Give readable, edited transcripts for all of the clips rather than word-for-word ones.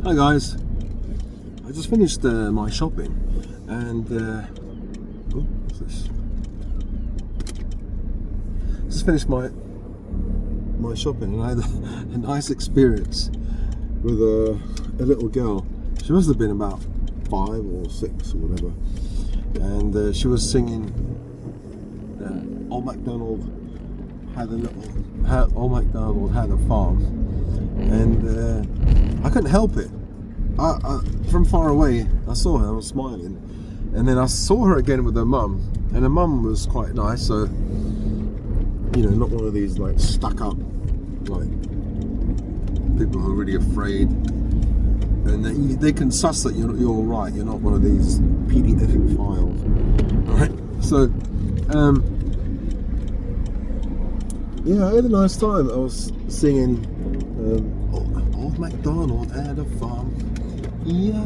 Hi guys, I just finished my shopping and what's this? Just finished my shopping and I had a nice experience with a little girl. She must have been about 5 or 6 or whatever, and she was singing Old Macdonald had a farm, and I couldn't help it. I from far away, I saw her, I was smiling, and then I saw her again with her mum, and her mum was quite nice, so, you know, not one of these like stuck up, like people who are really afraid, and they can suss that you're all right, you're not one of these PDF files, alright? So, yeah, I had a nice time. I was singing Old Macdonald had a farm, yeah.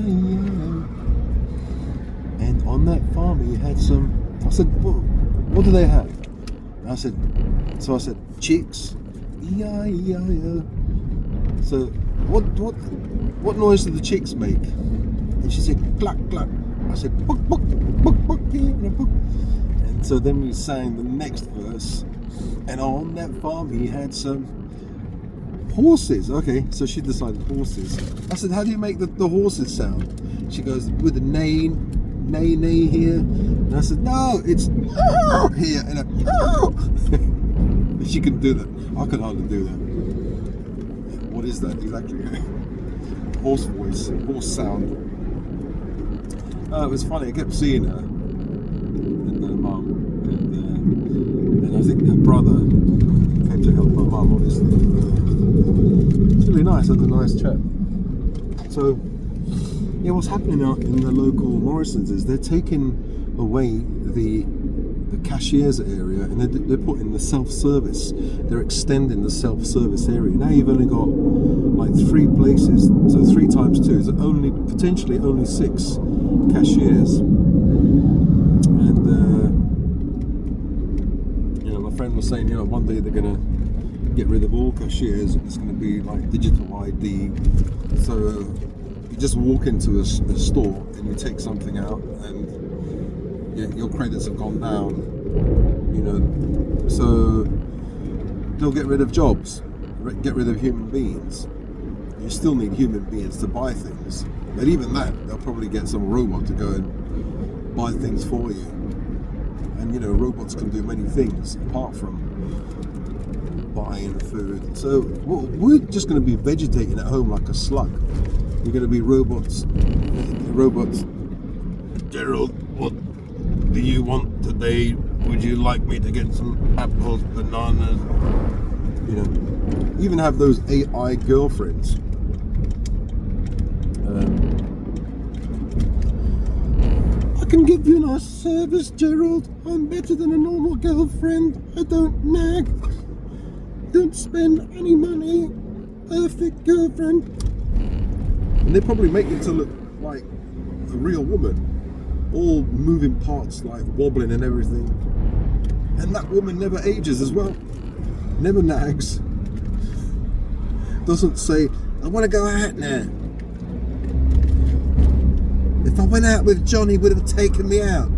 And on that farm he had some, I said, what do they have? And I said, chicks, yeah. So what noise do the chicks make? And she said, cluck, cluck. I said, buck, buck, buck, buck, yeah, buck. And so then we sang the next verse. And on that farm he had some horses. Okay, so she decided horses. I said, how do you make the horses sound? She goes, with a neigh here. And I said, no, it's here and a she can do that. I could hardly do that. What is that exactly? Horse voice, horse sound. It was funny. I kept seeing her and her mum, and I think her brother came to help my mum, obviously. It's really nice, I had a nice chat. So, yeah, what's happening out in the local Morrisons is they're taking away the cashiers area, and they're putting the self-service. They're extending the self-service area. Now you've only got like 3 places, so 3 times 2 is potentially only 6 cashiers. And you know, my friend was saying, you know, one day they're gonna get rid of all cashiers. It's gonna be like digital ID. So you just walk into a store and you take something out, and your credits have gone down, you know, so they'll get rid of jobs, get rid of human beings. You still need human beings to buy things, but even that, they'll probably get some robot to go and buy things for you. And you know, robots can do many things apart from buying food. So we're just going to be vegetating at home like a slug. We're going to be robots. Gerald, what do you want today? Would you like me to get some apples, bananas? You know, even have those AI girlfriends. I can give you nice service, Gerald. I'm better than a normal girlfriend. I don't nag. Don't spend any money. Perfect girlfriend. And they probably make it to look like a real woman. All moving parts like wobbling and everything. And that woman never ages as well. Never nags. Doesn't say, I want to go out now. If I went out with Johnny, he would have taken me out.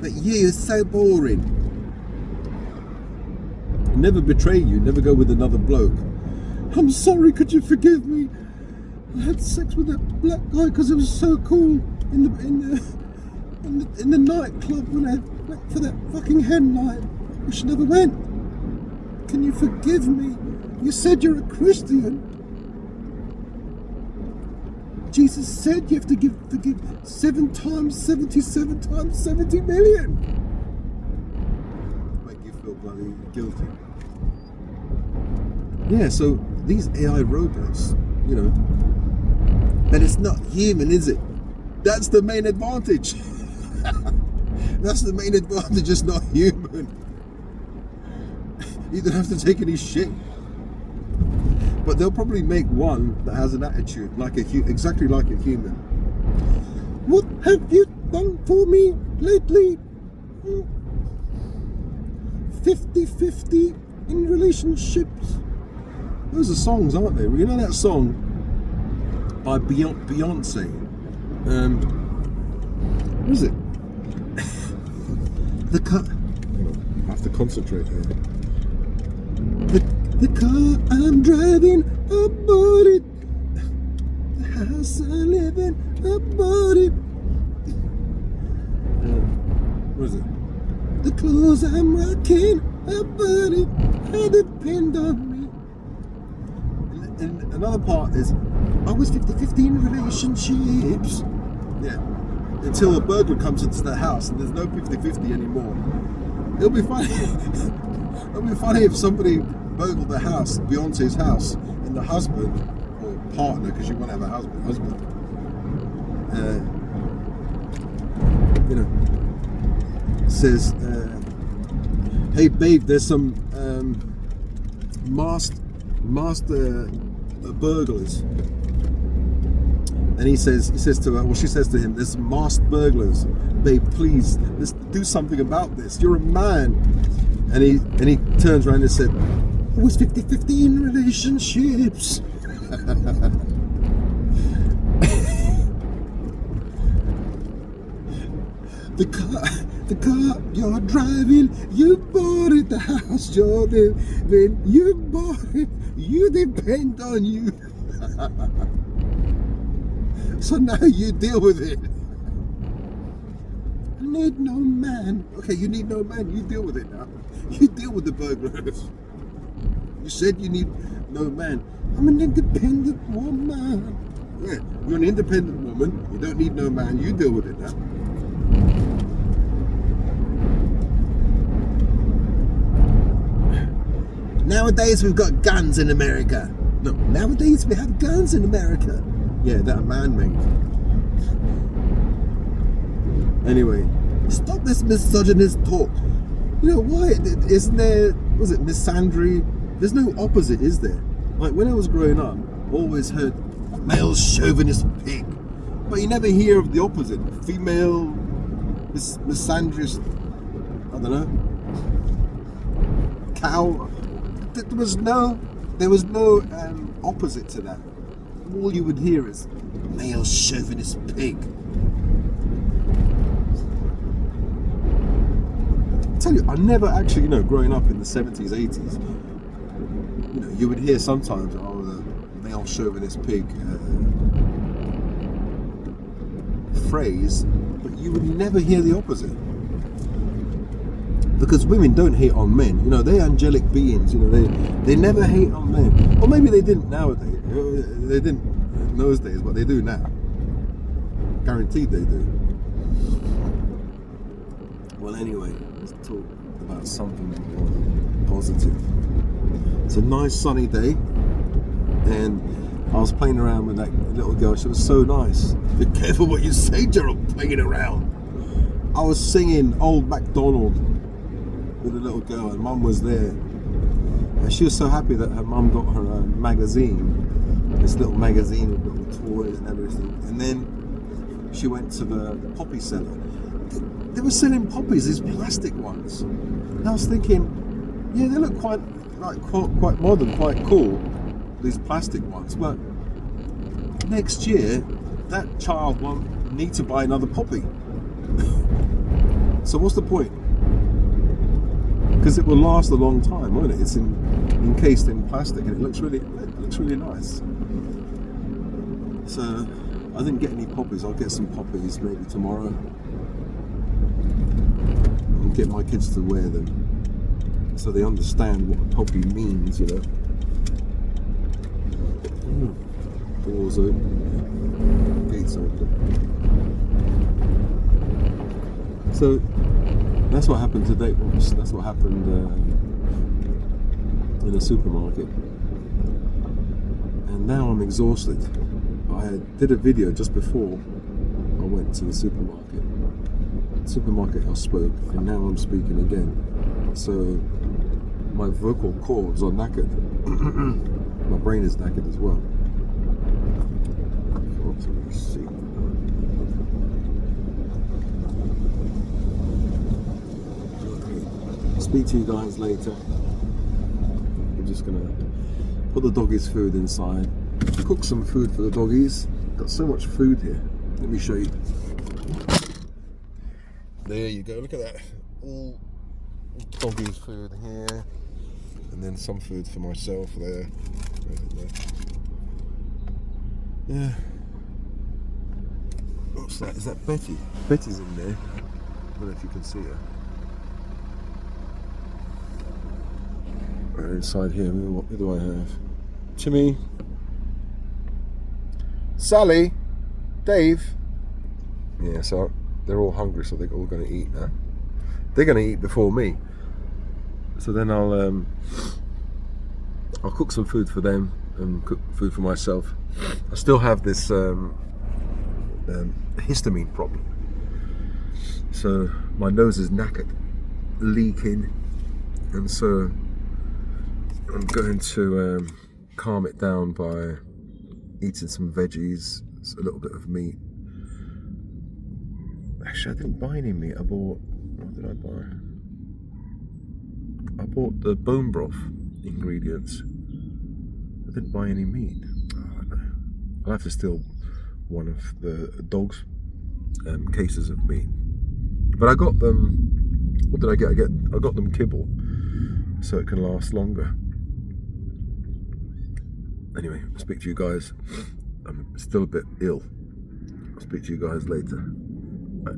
But you are so boring. Never betray you, never go with another bloke. I'm sorry, could you forgive me? I had sex with that black guy because it was so cool in the nightclub when I went for that fucking hen night. I wish I never went. Can you forgive me? You said you're a Christian. Jesus said you have to forgive 7 times 77 times 70 million. Make you feel bloody guilty. Yeah, so these AI robots, you know, but it's not human, is it? That's the main advantage. That's the main advantage, it's not human. You don't have to take any shit. But they'll probably make one that has an attitude like exactly like a human. What have you done for me lately? 50-50 in relationships. Those are songs, aren't they? You know that song? by Beyonce. What is it? The car. I have to concentrate here. The car I'm driving, I bought it. The house I live in, I bought it. What is it? The clothes I'm rocking, I bought it. I depend on me. And another part is, I was 50-50 in relationships. Yeah. Until a burglar comes into the house and there's no 50-50 anymore. It'll be funny. It'll be funny if somebody burgled the house, Beyonce's house, and the husband or partner, because you want to have a husband. Says, "Hey babe, there's some masked burglars." And he says to her, well, she says to him, "There's masked burglars. Babe, please, let's do something about this. You're a man." And he turns around and said, "I was 50-50 in relationships." The car you're driving, you bought it. The house you're living, you bought it. You depend on you. So now you deal with it. I need no man. Okay, you need no man. You deal with it now. You deal with the burglars. You said you need no man. I'm an independent woman. Yeah, you're an independent woman. You don't need no man. You deal with it now. Nowadays we've got guns in America. No, nowadays we have guns in America. Yeah, that are man-made. Anyway, stop this misogynist talk. You know why? Isn't there? Was it misandry? There's no opposite, is there? Like when I was growing up, I always heard male chauvinist pig, but you never hear of the opposite. Female misandrist. I don't know. Cow. There was no opposite to that. All you would hear is male chauvinist pig. I tell you, I never actually, growing up in the 70s, 80s, you would hear sometimes, oh, the male chauvinist pig phrase, but you would never hear the opposite. Because women don't hate on men, they're angelic beings, they never hate on men. Or maybe they didn't nowadays, they didn't in those days, but they do now. Guaranteed they do. Well, anyway, let's talk about something more positive. It's a nice sunny day, and I was playing around with that little girl. She was so nice. Be careful what you say, Gerald, playing around. I was singing Old Macdonald with a little girl, and Mum was there, and she was so happy that her mum got her a magazine, this little magazine with little toys and everything. And then she went to the poppy seller. They were selling poppies, these plastic ones, and I was thinking, yeah, they look quite modern, quite cool, these plastic ones, but next year that child won't need to buy another poppy. So what's the point? Because it will last a long time, won't it? It's encased in plastic, and it looks really nice. So I didn't get any poppies. I'll get some poppies maybe tomorrow, and get my kids to wear them, so they understand what a poppy means. Doors open, gates open. So that's what happened today. That's what happened in a supermarket. And now I'm exhausted. I did a video just before I went to the supermarket. Supermarket I spoke, and now I'm speaking again. So my vocal cords are knackered. My brain is knackered as well. Let's see. Speak to you guys later. I'm just gonna put the doggy's food inside, cook some food for the doggies. Got so much food here. Let me show you. There you go. Look at that. All doggies' food here, and then some food for myself there. Yeah. What's that? Is that Betty? Betty's in there. I don't know if you can see her. Right inside here, what do I have? Timmy, Sally, Dave. Yeah, so they're all hungry, so they're all going to eat now. They're going to eat before me. So then I'll cook some food for them and cook food for myself. I still have this histamine problem. So my nose is knackered, leaking, and so I'm going to calm it down by eating some veggies, a little bit of meat. Actually, I didn't buy any meat. I bought, what did I buy? I bought the bone broth ingredients. I didn't buy any meat. Oh, no. I'll have to steal one of the dog's cases of meat. But I got them, what did I get? I got them kibble, so it can last longer. Anyway, I'll speak to you guys. I'm still a bit ill. I'll speak to you guys later. Bye.